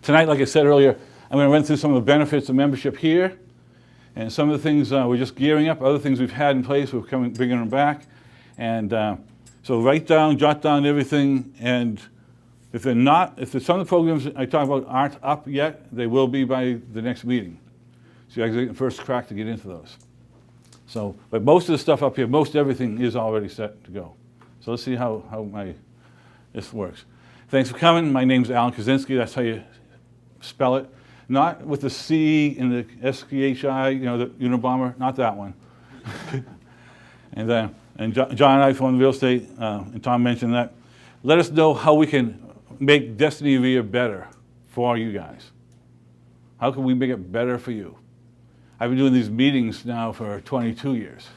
Tonight, like I said earlier, I'm going to run through some of the benefits of membership here, and some of the things we're just gearing up, other things we've had in place, we're bringing them back. And so jot down everything, and if some of the programs I talk about aren't up yet, they will be by the next meeting. So you guys get the first crack to get into those. So, but most of the stuff up here, most everything is already set to go. So let's see how this works. Thanks for coming. My name's Alan Kaczynski. That's how you spell it. Not with the C and the S-K-H-I, the Unabomber, not that one. And John and I from real estate, and Tom mentioned that. Let us know how we can make Destiny Ria better for you guys. How can we make it better for you? I've been doing these meetings now for 22 years.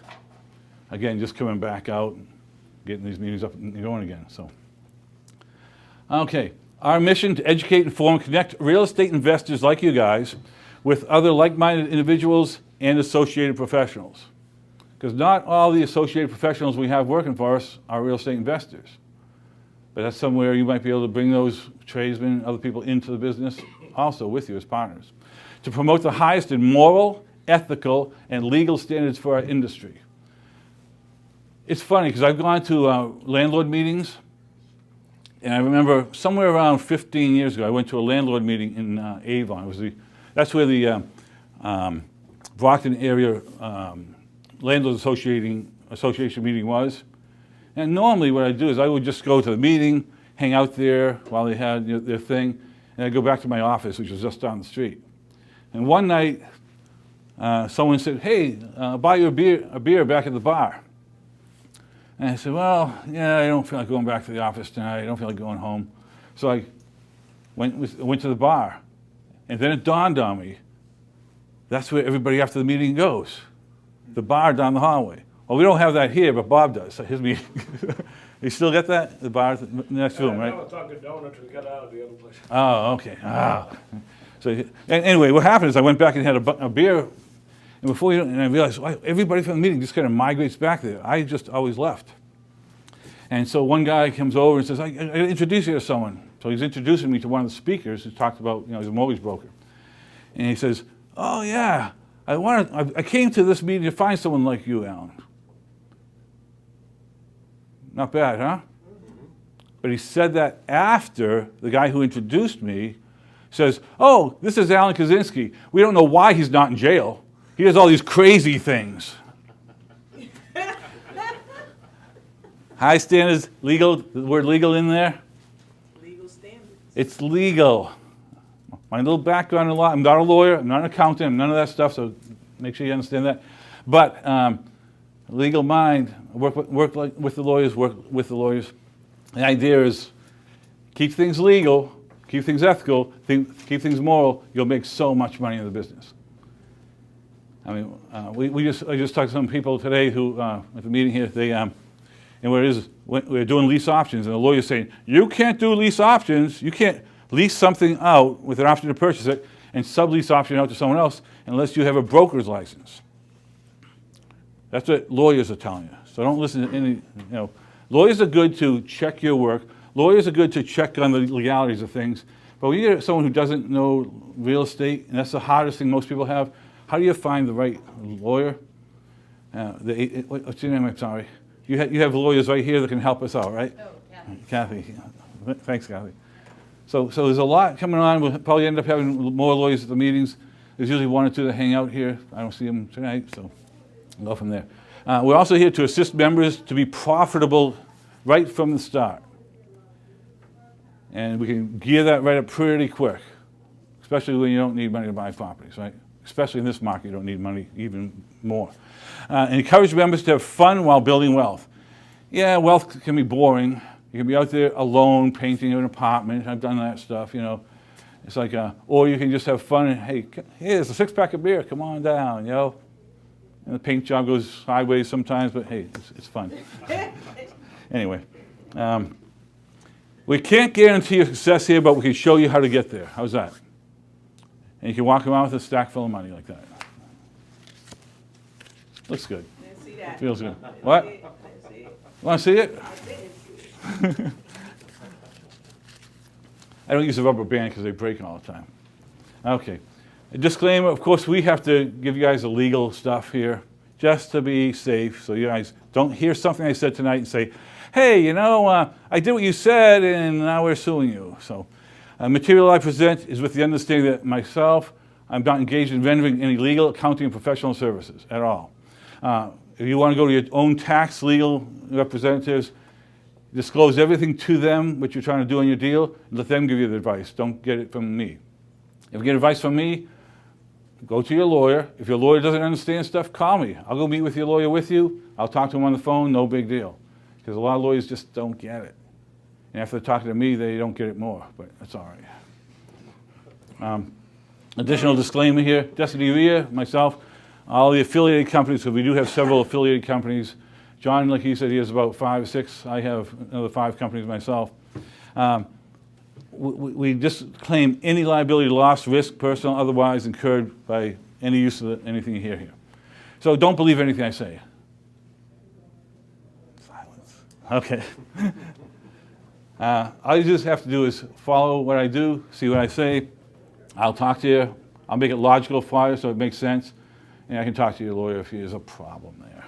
Again, just coming back out, getting these meetings up and going again. So, okay. Our mission to educate, inform, and connect real estate investors like you guys with other like-minded individuals and associated professionals. Because not all the associated professionals we have working for us are real estate investors. But that's somewhere you might be able to bring those tradesmen and other people into the business also with you as partners. To promote the highest in moral, ethical, and legal standards for our industry. It's funny because I've gone to landlord meetings. And I remember somewhere around 15 years ago, I went to a landlord meeting in Avon. That's where the Brockton area Landlords Association meeting was. And normally what I do is I would just go to the meeting, hang out there while they had their thing, and I'd go back to my office, which was just down the street. And one night, someone said, "Hey, I'll buy you a beer back at the bar." And I said, "Well, yeah, I don't feel like going back to the office tonight. I don't feel like going home." So I went to the bar. And then it dawned on me, that's where everybody after the meeting goes. The bar down the hallway. Well, we don't have that here, but Bob does, so his meeting. You still get that? The bar in the next room, right? No, Dunkin' Donuts, we got out of the other place. Oh, okay. So anyway, what happened is I went back and had a beer. And and I realized, well, everybody from the meeting just kind of migrates back there. I just always left. And so one guy comes over and says, I introduce you to someone. So he's introducing me to one of the speakers who talked about, he's a mortgage broker. And he says, "Oh yeah, I came to this meeting to find someone like you, Alan." Not bad, huh? But he said that after the guy who introduced me says, "Oh, this is Alan Kaczynski. We don't know why he's not in jail. He does all these crazy things." High standards, legal, the word legal in there? Legal standards. It's legal. My little background in law, I'm not a lawyer, I'm not an accountant, I'm none of that stuff, so make sure you understand that. But legal mind, work with the lawyers, work with the lawyers. The idea is keep things legal, keep things ethical, keep things moral, you'll make so much money in the business. I mean, I just talked to some people today who, at the meeting here, and we're doing lease options, and the lawyer's saying, "You can't do lease options, you can't lease something out with an option to purchase it and sublease option out to someone else unless you have a broker's license." That's what lawyers are telling you. So don't listen to any, lawyers are good to check your work. Lawyers are good to check on the legalities of things. But when you get someone who doesn't know real estate, and that's the hardest thing most people have, how do you find the right lawyer? What's your name? I'm sorry. You have lawyers right here that can help us out, right? Oh, Kathy. Kathy. Thanks, Kathy. So there's a lot coming on. We'll probably end up having more lawyers at the meetings. There's usually one or two that hang out here. I don't see them tonight, so we'll go from there. We're also here to assist members to be profitable right from the start. And we can gear that right up pretty quick, especially when you don't need money to buy properties, right? Especially in this market, you don't need money even more. And encourage members to have fun while building wealth. Yeah, wealth can be boring. You can be out there alone painting an apartment. I've done that stuff, It's like, or you can just have fun and, hey, here's a six-pack of beer, come on down, And the paint job goes sideways sometimes, but hey, it's fun. Anyway, we can't guarantee your success here, but we can show you how to get there. How's that? And you can walk around with a stack full of money like that. Looks good. Didn't see that. Feels good. What? Didn't see it. Want to see it? I didn't see it. I don't use a rubber band because they break all the time. Okay. A disclaimer, of course, we have to give you guys the legal stuff here just to be safe, so you guys don't hear something I said tonight and say, hey, you know, I did what you said and now we're suing you. So material I present is with the understanding that myself, I'm not engaged in rendering any legal, accounting, and professional services at all. If you want to go to your own tax legal representatives, disclose everything to them, what you're trying to do on your deal, and let them give you the advice. Don't get it from me. If you get advice from me, go to your lawyer. If your lawyer doesn't understand stuff, call me. I'll go meet with your lawyer with you. I'll talk to him on the phone, no big deal. Because a lot of lawyers just don't get it. And after talking to me, they don't get it more, but that's all right. Additional disclaimer here, Destiny Ria, myself, all the affiliated companies, so we do have several affiliated companies. John, like he said, he has about 5 or 6. I have another 5 companies myself. We disclaim any liability, loss, risk, personal, otherwise incurred by any use of anything you hear here. So don't believe anything I say. Silence. Okay. All you just have to do is follow what I do, see what I say. I'll talk to you. I'll make it logical for you so it makes sense. And I can talk to your lawyer if there's a problem there.